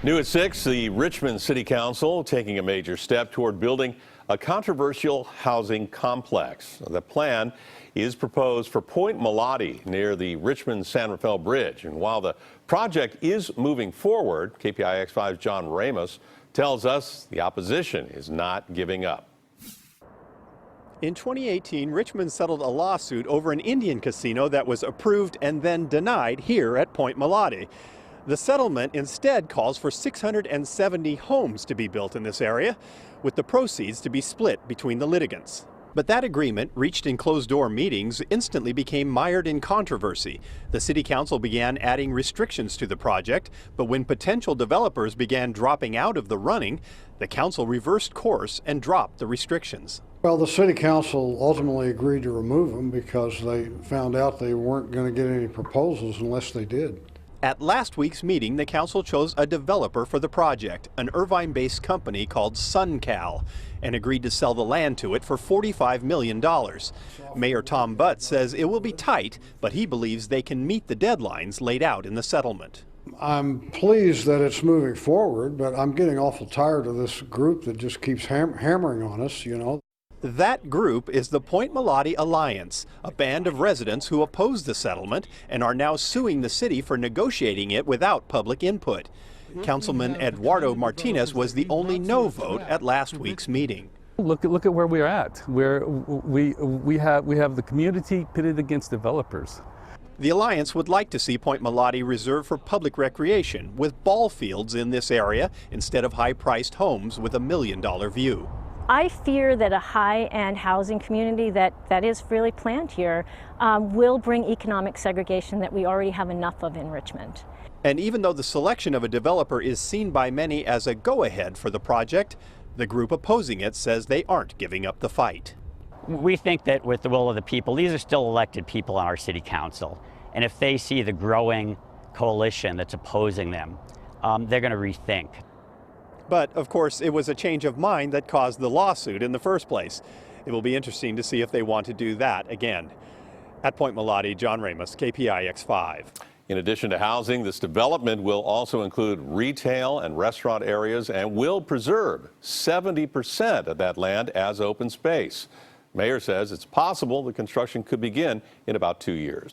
New at 6, the Richmond City Council taking a major step toward building a controversial housing complex. The plan is proposed for Point Molate near the Richmond-San Rafael Bridge. And while the project is moving forward, KPIX 5's John Ramos tells us the opposition is not giving up. In 2018, Richmond settled a lawsuit over an Indian casino that was approved and then denied here at Point Molate. The settlement instead calls for 670 homes to be built in this area, with the proceeds to be split between the litigants. But that agreement, reached in closed-door meetings, instantly became mired in controversy. The City Council began adding restrictions to the project, but when potential developers began dropping out of the running, the council reversed course and dropped the restrictions. Well, the City Council ultimately agreed to remove them because they found out they weren't going to get any proposals unless they did. At last week's meeting, the council chose a developer for the project, an Irvine-based company called SunCal, and agreed to sell the land to it for $45 million. Mayor Tom Butt says it will be tight, but he believes they can meet the deadlines laid out in the settlement. I'm pleased that it's moving forward, but I'm getting awful tired of this group that just keeps hammering on us, you know. That group is the Point Molate Alliance, a band of residents who oppose the settlement and are now suing the city for negotiating it without public input. Councilman Eduardo Martinez was the only no vote at last week's meeting. Look at where we are at. Where we have the community pitted against developers. The Alliance would like to see Point Molate reserved for public recreation, with ball fields in this area instead of high-priced homes with $1 million view. I fear that a high-end housing community that is really planned here will bring economic segregation that we already have enough of in Richmond. And even though the selection of a developer is seen by many as a go-ahead for the project, the group opposing it says they aren't giving up the fight. We think that with the will of the people, these are still elected people on our city council. And if they see the growing coalition that's opposing them, they're going to rethink. But, of course, it was a change of mind that caused the lawsuit in the first place. It will be interesting to see if they want to do that again. At Point Molate, John Ramos, KPIX 5. In addition to housing, this development will also include retail and restaurant areas and will preserve 70% of that land as open space. Mayor says it's possible the construction could begin in about 2 years.